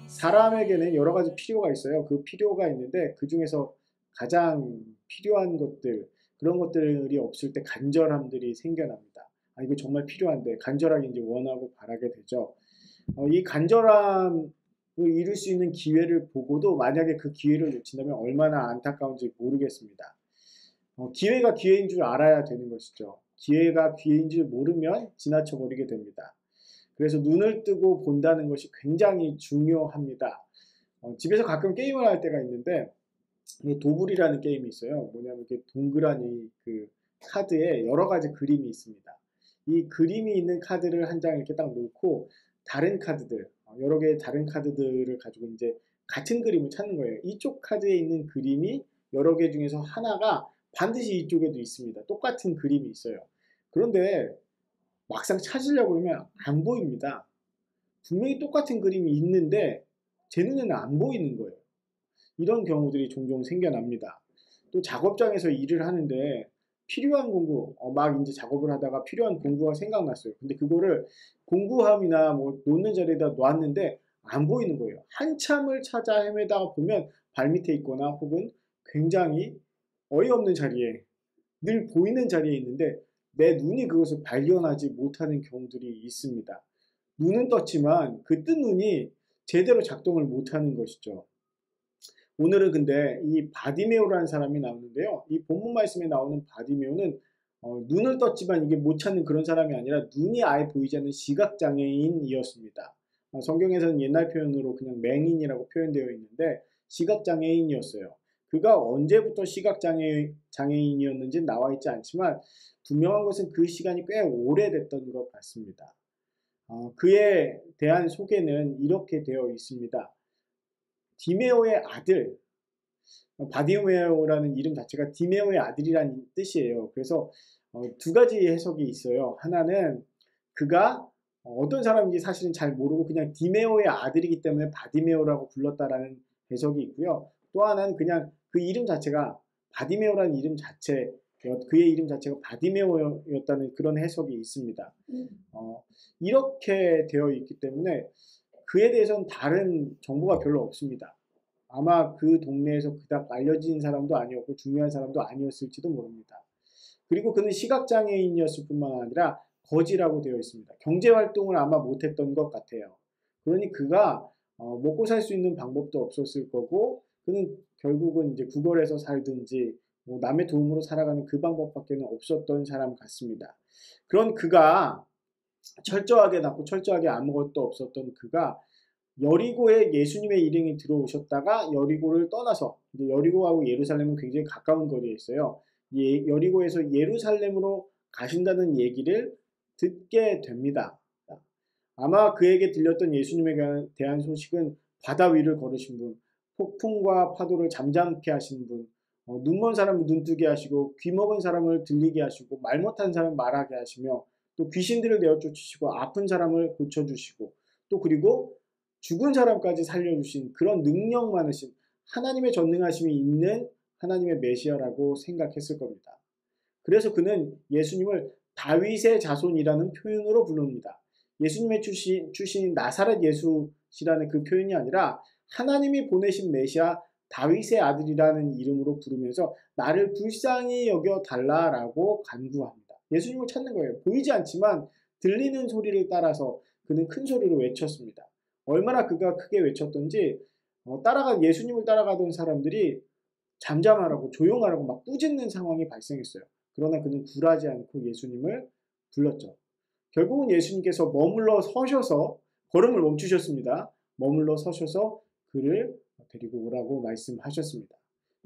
사람에게는 여러 가지 필요가 있어요. 그 필요가 있는데 그 중에서 가장 필요한 것들, 그런 것들이 없을 때 간절함들이 생겨납니다. 아, 이거 정말 필요한데 간절하게 이제 원하고 바라게 되죠. 이 간절함을 이룰 수 있는 기회를 보고도 만약에 그 기회를 놓친다면 얼마나 안타까운지 모르겠습니다. 기회가 기회인 줄 알아야 되는 것이죠. 기회가 기회인 줄 모르면 지나쳐 버리게 됩니다. 그래서 눈을 뜨고 본다는 것이 굉장히 중요합니다. 집에서 가끔 게임을 할 때가 있는데 도불이라는 게임이 있어요. 뭐냐면 이렇게 동그란 그 카드에 여러 가지 그림이 있습니다. 이 그림이 있는 카드를 한 장 이렇게 딱 놓고 다른 카드들, 여러 개의 다른 카드들을 가지고 이제 같은 그림을 찾는 거예요. 이쪽 카드에 있는 그림이 여러 개 중에서 하나가 반드시 이쪽에도 있습니다. 똑같은 그림이 있어요. 그런데 막상 찾으려고 그러면 안 보입니다. 분명히 똑같은 그림이 있는데 제 눈에는 안 보이는 거예요. 이런 경우들이 종종 생겨납니다. 또 작업장에서 일을 하는데 필요한 공구, 막 이제 작업을 하다가 필요한 공구가 생각났어요. 근데 그거를 공구함이나 뭐 놓는 자리에다 놨는데 안 보이는 거예요. 한참을 찾아 헤매다가 보면 발밑에 있거나 혹은 굉장히 어이없는 자리에, 늘 보이는 자리에 있는데 내 눈이 그것을 발견하지 못하는 경우들이 있습니다. 눈은 떴지만 그 뜬 눈이 제대로 작동을 못하는 것이죠. 오늘은 근데 이 바디메오라는 사람이 나오는데요. 이 본문 말씀에 나오는 바디메오는 눈을 떴지만 이게 못 찾는 그런 사람이 아니라 눈이 아예 보이지 않는 시각장애인이었습니다. 성경에서는 옛날 표현으로 그냥 맹인이라고 표현되어 있는데 시각장애인이었어요. 그가 언제부터 시각장애인이었는지 나와 있지 않지만 분명한 것은 그 시간이 꽤 오래됐던 것 같습니다. 그에 대한 소개는 이렇게 되어 있습니다. 디메오의 아들, 바디메오라는 이름 자체가 디메오의 아들이라는 뜻이에요. 그래서 두 가지 해석이 있어요. 하나는 그가 어떤 사람인지 사실은 잘 모르고 그냥 디메오의 아들이기 때문에 바디메오라고 불렀다라는 해석이 있고요. 또 하나는 그냥 그 이름 자체가 바디메오라는 이름 자체, 그의 이름 자체가 바디메오였다는 그런 해석이 있습니다. 이렇게 되어 있기 때문에 그에 대해서는 다른 정보가 별로 없습니다. 아마 그 동네에서 그닥 알려진 사람도 아니었고 중요한 사람도 아니었을지도 모릅니다. 그리고 그는 시각장애인이었을 뿐만 아니라 거지라고 되어 있습니다. 경제활동을 아마 못했던 것 같아요. 그러니 그가 먹고 살 수 있는 방법도 없었을 거고 그는 결국은 이제 구걸해서 살든지 뭐 남의 도움으로 살아가는 그 방법밖에 없었던 사람 같습니다. 그런 그가 철저하게 낳고 철저하게 아무것도 없었던 그가 여리고에 예수님의 이름이 들어오셨다가 여리고를 떠나서 여리고하고 예루살렘은 굉장히 가까운 거리에 있어요. 여리고에서 예루살렘으로 가신다는 얘기를 듣게 됩니다. 아마 그에게 들렸던 예수님에 대한 소식은 바다 위를 걸으신 분, 폭풍과 파도를 잠잠케 하신 분, 눈먼 사람을 눈뜨게 하시고 귀 먹은 사람을 들리게 하시고 말 못한 사람을 말하게 하시며 또 귀신들을 내어 쫓으시고 아픈 사람을 고쳐주시고 또 그리고 죽은 사람까지 살려주신 그런 능력 많으신 하나님의 전능하심이 있는 하나님의 메시아라고 생각했을 겁니다. 그래서 그는 예수님을 다윗의 자손이라는 표현으로 부릅니다. 예수님의 출신인 나사렛 예수시라는 그 표현이 아니라 하나님이 보내신 메시아 다윗의 아들이라는 이름으로 부르면서 나를 불쌍히 여겨달라라고 간구합니다. 예수님을 찾는 거예요. 보이지 않지만 들리는 소리를 따라서 그는 큰 소리로 외쳤습니다. 얼마나 그가 크게 외쳤던지 예수님을 따라가던 사람들이 잠잠하라고 조용하라고 막 꾸짖는 상황이 발생했어요. 그러나 그는 굴하지 않고 예수님을 불렀죠. 결국은 예수님께서 머물러 서셔서 걸음을 멈추셨습니다. 머물러 서셔서 그를 데리고 오라고 말씀하셨습니다.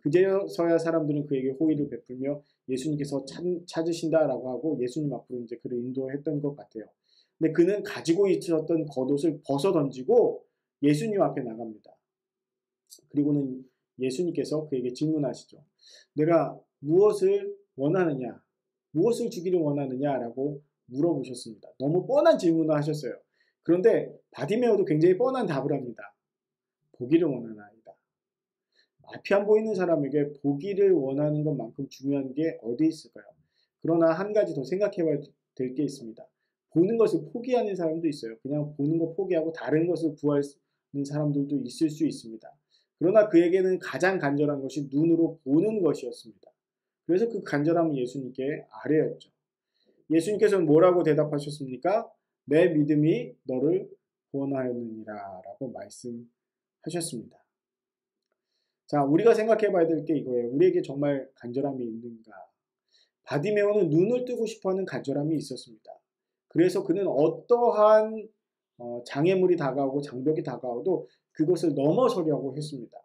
그제서야 사람들은 그에게 호의를 베풀며 예수님께서 찾으신다라고 하고 예수님 앞으로 이제 그를 인도했던 것 같아요. 근데 그는 가지고 있었던 겉옷을 벗어 던지고 예수님 앞에 나갑니다. 그리고는 예수님께서 그에게 질문하시죠. 내가 무엇을 원하느냐? 무엇을 주기를 원하느냐라고 물어보셨습니다. 너무 뻔한 질문을 하셨어요. 그런데 바디메오도 굉장히 뻔한 답을 합니다. 보기를 원하나이다. 앞이 안 보이는 사람에게 보기를 원하는 것만큼 중요한 게 어디 있을까요? 그러나 한 가지 더 생각해 봐야 될 게 있습니다. 보는 것을 포기하는 사람도 있어요. 그냥 보는 거 포기하고 다른 것을 구하는 사람들도 있을 수 있습니다. 그러나 그에게는 가장 간절한 것이 눈으로 보는 것이었습니다. 그래서 그 간절함은 예수님께 아뢰었죠. 예수님께서는 뭐라고 대답하셨습니까? 내 믿음이 너를 구원하였느니라 라고 말씀하셨습니다. 자, 우리가 생각해 봐야 될 게 이거예요. 우리에게 정말 간절함이 있는가? 바디메오는 눈을 뜨고 싶어하는 간절함이 있었습니다. 그래서 그는 어떠한 장애물이 다가오고 장벽이 다가와도 그것을 넘어서려고 했습니다.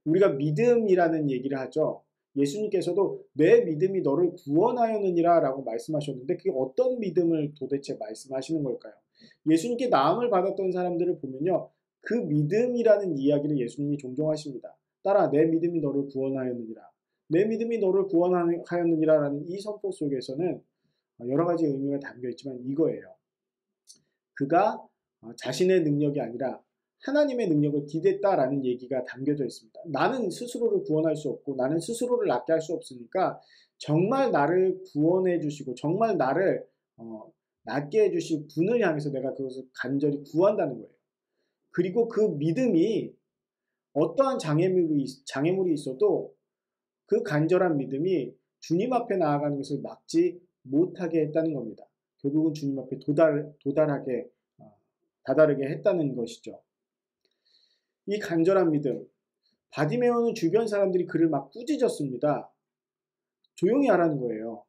우리가 믿음이라는 얘기를 하죠. 예수님께서도 내 믿음이 너를 구원하였느니라 라고 말씀하셨는데 그게 어떤 믿음을 도대체 말씀하시는 걸까요? 예수님께 나음을 받았던 사람들을 보면요. 그 믿음이라는 이야기를 예수님이 종종 하십니다. 따라 내 믿음이 너를 구원하였느니라. 내 믿음이 너를 구원하였느니라 라는 이 선포 속에서는 여러 가지 의미가 담겨 있지만 이거예요. 그가 자신의 능력이 아니라 하나님의 능력을 기댔다라는 얘기가 담겨져 있습니다. 나는 스스로를 구원할 수 없고 나는 스스로를 낫게 할 수 없으니까 정말 나를 구원해 주시고 정말 나를 낫게 해 주실 분을 향해서 내가 그것을 간절히 구한다는 거예요. 그리고 그 믿음이 어떠한 장애물이 있어도 그 간절한 믿음이 주님 앞에 나아가는 것을 막지 못하게 했다는 겁니다. 결국은 주님 앞에 다다르게 했다는 것이죠. 이 간절한 믿음, 바디메오는 주변 사람들이 그를 막 꾸짖었습니다. 조용히 하라는 거예요.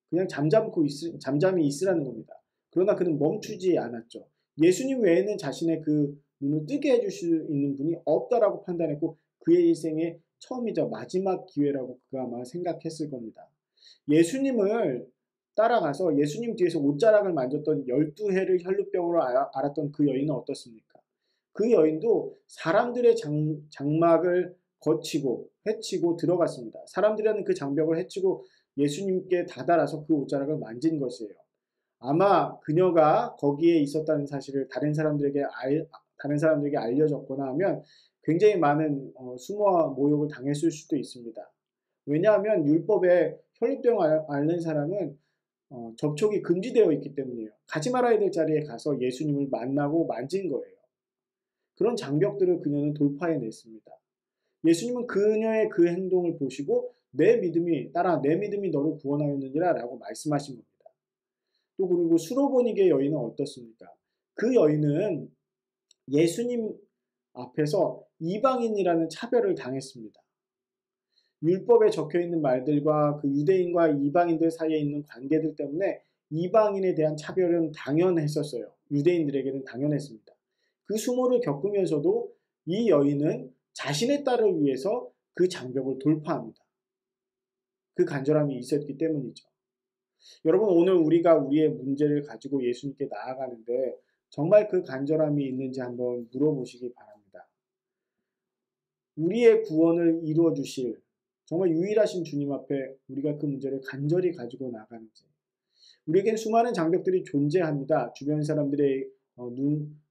그냥 잠잠히 있으라는 겁니다. 그러나 그는 멈추지 않았죠. 예수님 외에는 자신의 그 눈을 뜨게 해줄 수 있는 분이 없다라고 판단했고 그의 일생의 처음이자 마지막 기회라고 그가 아마 생각했을 겁니다. 예수님을 따라가서 예수님 뒤에서 옷자락을 만졌던 12해를 혈루병으로 앓았던 그 여인은 어떻습니까? 그 여인도 사람들의 장막을 거치고 헤치고 들어갔습니다. 사람들이라는 그 장벽을 헤치고 예수님께 다다라서 그 옷자락을 만진 것이에요. 아마 그녀가 거기에 있었다는 사실을 다른 사람들에게 알려졌거나 하면 굉장히 많은 수모와 모욕을 당했을 수도 있습니다. 왜냐하면 율법에 혈루병 앓는 사람은 접촉이 금지되어 있기 때문이에요. 가지 말아야 될 자리에 가서 예수님을 만나고 만진 거예요. 그런 장벽들을 그녀는 돌파해냈습니다. 예수님은 그녀의 그 행동을 보시고 내 믿음이 너를 구원하였느니라 라고 말씀하신 겁니다. 또 그리고 수로보니게 여인은 어떻습니까? 그 여인은 예수님 앞에서 이방인이라는 차별을 당했습니다. 율법에 적혀있는 말들과 그 유대인과 이방인들 사이에 있는 관계들 때문에 이방인에 대한 차별은 당연했었어요. 유대인들에게는 당연했습니다. 그 수모를 겪으면서도 이 여인은 자신의 딸을 위해서 그 장벽을 돌파합니다. 그 간절함이 있었기 때문이죠. 여러분, 오늘 우리가 우리의 문제를 가지고 예수님께 나아가는데 정말 그 간절함이 있는지 한번 물어보시기 바랍니다. 우리의 구원을 이루어 주실 정말 유일하신 주님 앞에 우리가 그 문제를 간절히 가지고 나가는지. 우리에겐 수많은 장벽들이 존재합니다. 주변 사람들의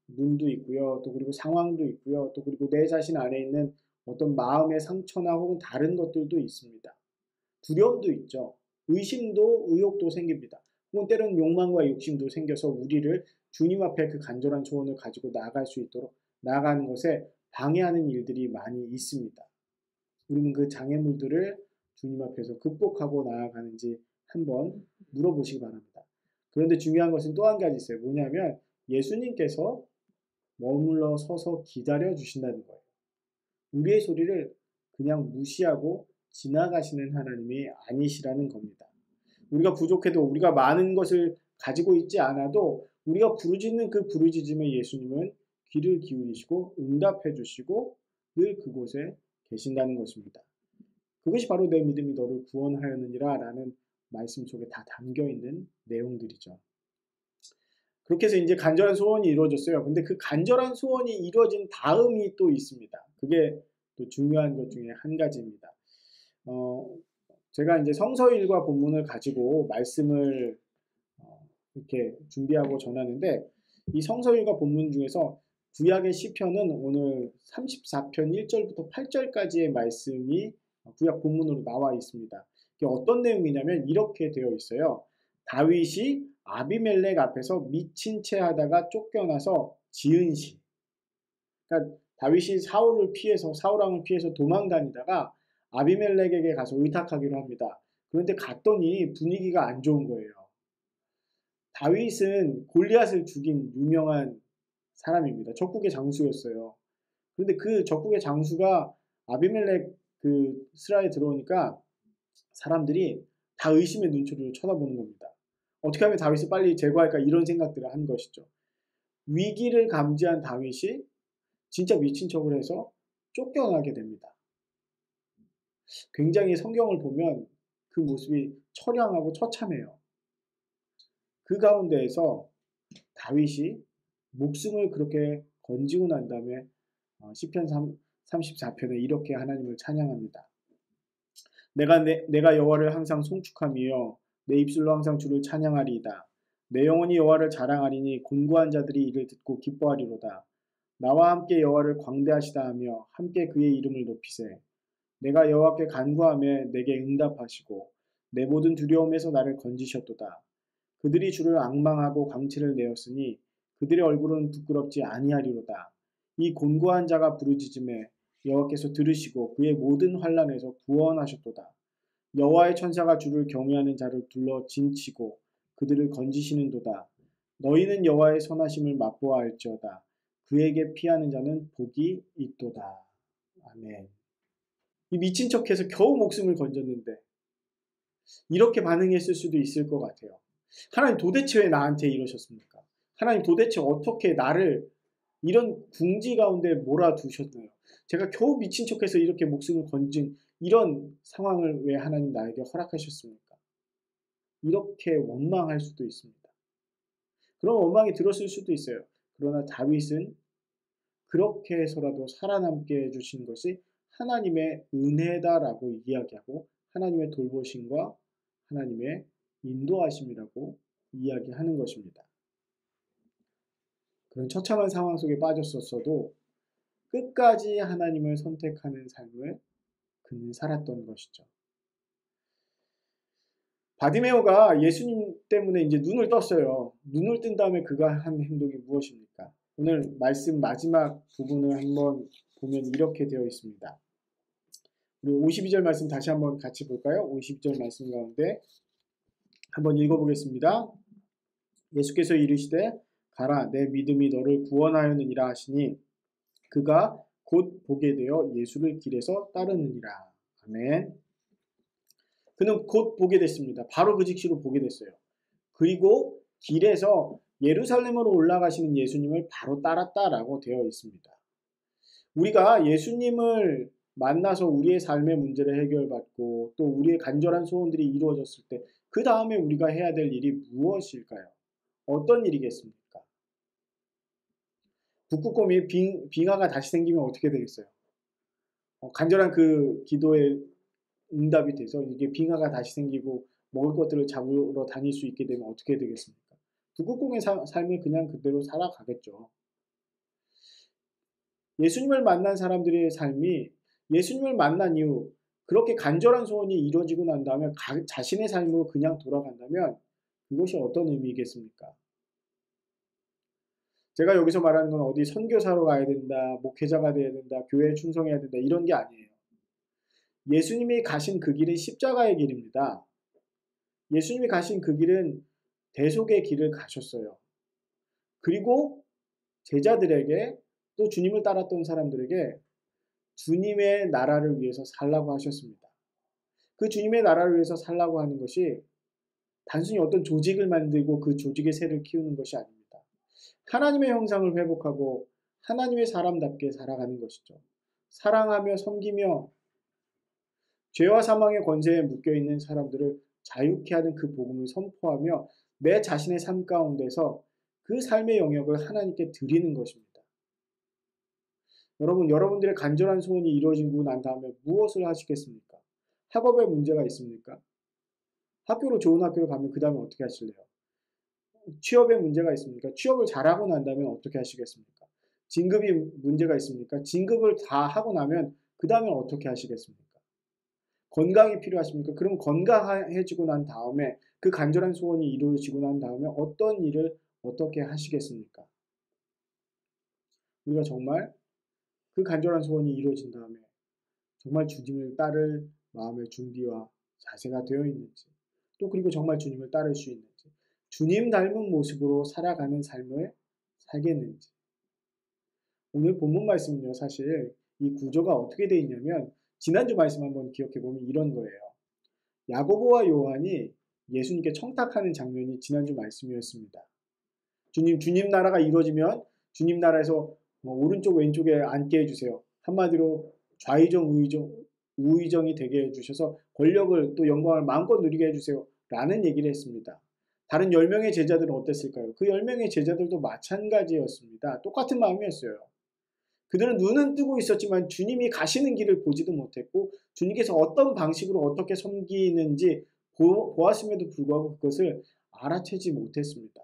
눈도 있고요. 또 그리고 상황도 있고요. 또 그리고 내 자신 안에 있는 어떤 마음의 상처나 혹은 다른 것들도 있습니다. 두려움도 있죠. 의심도 의욕도 생깁니다. 혹은 때로는 욕망과 욕심도 생겨서 우리를 주님 앞에 그 간절한 소원을 가지고 나아갈 수 있도록 나아가는 것에 방해하는 일들이 많이 있습니다. 우리는 그 장애물들을 주님 앞에서 극복하고 나아가는지 한번 물어보시기 바랍니다. 그런데 중요한 것은 또 한 가지 있어요. 뭐냐면 예수님께서 머물러 서서 기다려 주신다는 거예요. 우리의 소리를 그냥 무시하고 지나가시는 하나님이 아니시라는 겁니다. 우리가 부족해도 우리가 많은 것을 가지고 있지 않아도 우리가 부르짖는 그 부르짖음에 예수님은 귀를 기울이시고 응답해 주시고 늘 그곳에 계신다는 것입니다. 그것이 바로 내 믿음이 너를 구원하였느니라 라는 말씀 속에 다 담겨있는 내용들이죠. 그렇게 해서 이제 간절한 소원이 이루어졌어요. 근데 그 간절한 소원이 이루어진 다음이 또 있습니다. 그게 또 중요한 것 중에 한 가지입니다. 제가 이제 성서일과 본문을 가지고 말씀을 이렇게 준비하고 전하는데 이 성서일과 본문 중에서 구약의 시편은 오늘 34편 1절부터 8절까지의 말씀이 구약 본문으로 나와 있습니다. 이게 어떤 내용이냐면 이렇게 되어 있어요. 다윗이 아비멜렉 앞에서 미친 채 하다가 쫓겨나서 지은 시. 그러니까 다윗이 사울왕을 피해서 도망 다니다가 아비멜렉에게 가서 의탁하기로 합니다. 그런데 갔더니 분위기가 안 좋은 거예요. 다윗은 골리앗을 죽인 유명한 사람입니다. 적국의 장수였어요. 그런데 그 적국의 장수가 아비멜렉 그 스라에 들어오니까 사람들이 다 의심의 눈초리로 쳐다보는 겁니다. 어떻게 하면 다윗을 빨리 제거할까 이런 생각들을 한 것이죠. 위기를 감지한 다윗이 진짜 미친 척을 해서 쫓겨나게 됩니다. 굉장히 성경을 보면 그 모습이 처량하고 처참해요. 그 가운데에서 다윗이 목숨을 그렇게 건지고 난 다음에 시편 34편에 이렇게 하나님을 찬양합니다. 내가 여호와를 항상 송축하며 내 입술로 항상 주를 찬양하리이다. 내 영혼이 여호와를 자랑하리니 곤고한 자들이 이를 듣고 기뻐하리로다. 나와 함께 여호와를 광대하시다 하며 함께 그의 이름을 높이세. 내가 여호와께 간구하며 내게 응답하시고 내 모든 두려움에서 나를 건지셨도다. 그들이 주를 앙망하고 광채를 내었으니 그들의 얼굴은 부끄럽지 아니하리로다. 이 곤고한 자가 부르짖음에 여호와께서 들으시고 그의 모든 환난에서 구원하셨도다. 여호와의 천사가 주를 경외하는 자를 둘러 진치고 그들을 건지시는도다. 너희는 여호와의 선하심을 맛보아할지어다. 그에게 피하는 자는 복이 있도다. 아멘. 이 미친 척해서 겨우 목숨을 건졌는데 이렇게 반응했을 수도 있을 것 같아요. 하나님 도대체 왜 나한테 이러셨습니까? 하나님 도대체 어떻게 나를 이런 궁지 가운데 몰아두셨나요? 제가 겨우 미친 척해서 이렇게 목숨을 건진 이런 상황을 왜 하나님 나에게 허락하셨습니까? 이렇게 원망할 수도 있습니다. 그런 원망이 들었을 수도 있어요. 그러나 다윗은 그렇게 해서라도 살아남게 해주신 것이 하나님의 은혜다라고 이야기하고 하나님의 돌보심과 하나님의 인도하심이라고 이야기하는 것입니다. 그런 처참한 상황 속에 빠졌었어도 끝까지 하나님을 선택하는 삶을 그는 살았던 것이죠. 바디메오가 예수님 때문에 이제 눈을 떴어요. 눈을 뜬 다음에 그가 한 행동이 무엇입니까? 오늘 말씀 마지막 부분을 한번 보면 이렇게 되어 있습니다. 우리 52절 말씀 다시 한번 같이 볼까요? 52절 말씀 가운데 한번 읽어보겠습니다. 예수께서 이르시되 가라 내 믿음이 너를 구원하였느니라 하시니 그가 곧 보게 되어 예수를 길에서 따르느니라. 아멘. 그는 곧 보게 됐습니다. 바로 그 즉시로 보게 됐어요. 그리고 길에서 예루살렘으로 올라가시는 예수님을 바로 따랐다라고 되어 있습니다. 우리가 예수님을 만나서 우리의 삶의 문제를 해결받고 또 우리의 간절한 소원들이 이루어졌을 때 그 다음에 우리가 해야 될 일이 무엇일까요? 어떤 일이겠습니까? 북극곰이 빙하가 다시 생기면 어떻게 되겠어요? 간절한 그 기도에 응답이 돼서 이게 빙하가 다시 생기고 먹을 것들을 잡으러 다닐 수 있게 되면 어떻게 되겠습니까? 북극곰의 삶을 그냥 그대로 살아가겠죠. 예수님을 만난 사람들의 삶이 예수님을 만난 이후 그렇게 간절한 소원이 이루어지고 난 다음에 자신의 삶으로 그냥 돌아간다면 그것이 어떤 의미겠습니까? 제가 여기서 말하는 건 어디 선교사로 가야 된다, 목회자가 돼야 된다, 교회에 충성해야 된다 이런 게 아니에요. 예수님이 가신 그 길은 십자가의 길입니다. 예수님이 가신 그 길은 대속의 길을 가셨어요. 그리고 제자들에게 또 주님을 따랐던 사람들에게 주님의 나라를 위해서 살라고 하셨습니다. 그 주님의 나라를 위해서 살라고 하는 것이 단순히 어떤 조직을 만들고 그 조직의 새를 키우는 것이 아닙니다. 하나님의 형상을 회복하고 하나님의 사람답게 살아가는 것이죠. 사랑하며 섬기며 죄와 사망의 권세에 묶여있는 사람들을 자유케 하는 그 복음을 선포하며 내 자신의 삶 가운데서 그 삶의 영역을 하나님께 드리는 것입니다. 여러분, 여러분들의 간절한 소원이 이루어지고 난 다음에 무엇을 하시겠습니까? 학업에 문제가 있습니까? 학교로 좋은 학교를 가면 그 다음에 어떻게 하실래요? 취업에 문제가 있습니까? 취업을 잘하고 난 다음에 어떻게 하시겠습니까? 진급이 문제가 있습니까? 진급을 다 하고 나면 그 다음에 어떻게 하시겠습니까? 건강이 필요하십니까? 그럼 건강해지고 난 다음에 그 간절한 소원이 이루어지고 난 다음에 어떤 일을 어떻게 하시겠습니까? 우리가 정말 그 간절한 소원이 이루어진 다음에 정말 주님을 따를 마음의 준비와 자세가 되어 있는지, 또 그리고 정말 주님을 따를 수 있는지, 주님 닮은 모습으로 살아가는 삶을 살겠는지. 오늘 본문 말씀은요, 사실 이 구조가 어떻게 되어 있냐면 지난주 말씀 한번 기억해 보면 이런 거예요. 야고보와 요한이 예수님께 청탁하는 장면이 지난주 말씀이었습니다. 주님 나라가 이루어지면 주님 나라에서 오른쪽 왼쪽에 앉게 해주세요. 한마디로 좌의정 우의정이 되게 해주셔서 권력을 또 영광을 마음껏 누리게 해주세요. 라는 얘기를 했습니다. 다른 10명의 제자들은 어땠을까요? 그 10명의 제자들도 마찬가지였습니다. 똑같은 마음이었어요. 그들은 눈은 뜨고 있었지만 주님이 가시는 길을 보지도 못했고 주님께서 어떤 방식으로 어떻게 섬기는지 보았음에도 불구하고 그것을 알아채지 못했습니다.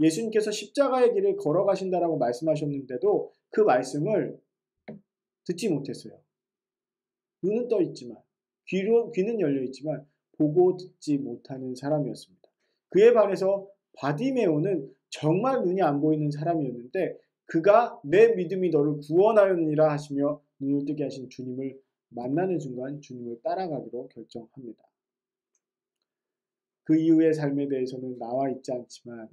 예수님께서 십자가의 길을 걸어가신다라고 말씀하셨는데도 그 말씀을 듣지 못했어요. 눈은 떠 있지만 귀는 열려 있지만 보고 듣지 못하는 사람이었습니다. 그에 반해서 바디메오는 정말 눈이 안 보이는 사람이었는데 그가 내 믿음이 너를 구원하였느니라 하시며 눈을 뜨게 하신 주님을 만나는 순간 주님을 따라가기로 결정합니다. 그 이후의 삶에 대해서는 나와 있지 않지만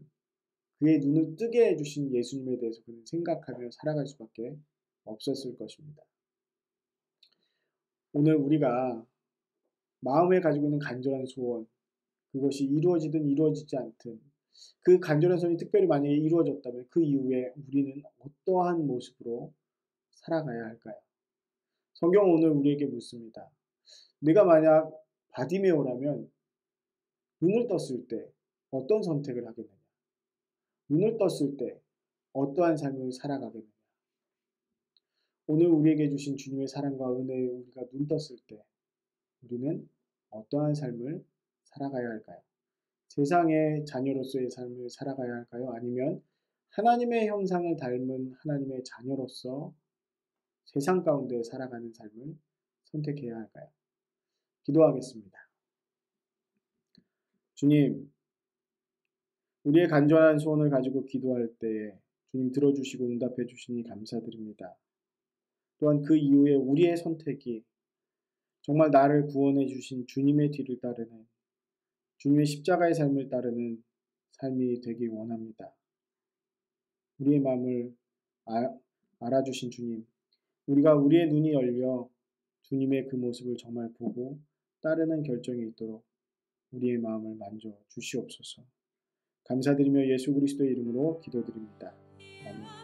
그의 눈을 뜨게 해주신 예수님에 대해서 그는 생각하며 살아갈 수밖에 없었을 것입니다. 오늘 우리가 마음에 가지고 있는 간절한 소원, 그것이 이루어지든 이루어지지 않든 그 간절한 소원이 특별히 만약에 이루어졌다면 그 이후에 우리는 어떠한 모습으로 살아가야 할까요? 성경은 오늘 우리에게 묻습니다. 내가 만약 바디메오라면 눈을 떴을 때 어떤 선택을 하겠느냐? 눈을 떴을 때 어떠한 삶을 살아가겠느냐? 오늘 우리에게 주신 주님의 사랑과 은혜에 우리가 눈 떴을 때 우리는 어떠한 삶을 살아가야 할까요? 세상의 자녀로서의 삶을 살아가야 할까요? 아니면 하나님의 형상을 닮은 하나님의 자녀로서 세상 가운데 살아가는 삶을 선택해야 할까요? 기도하겠습니다. 주님, 우리의 간절한 소원을 가지고 기도할 때 주님 들어주시고 응답해 주시니 감사드립니다. 또한 그 이후에 우리의 선택이 정말 나를 구원해 주신 주님의 뒤를 따르는 주님의 십자가의 삶을 따르는 삶이 되기 원합니다. 우리의 마음을 알아주신 주님, 우리가 우리의 눈이 열려 주님의 그 모습을 정말 보고 따르는 결정이 있도록 우리의 마음을 만져 주시옵소서. 감사드리며 예수 그리스도의 이름으로 기도드립니다. 아멘.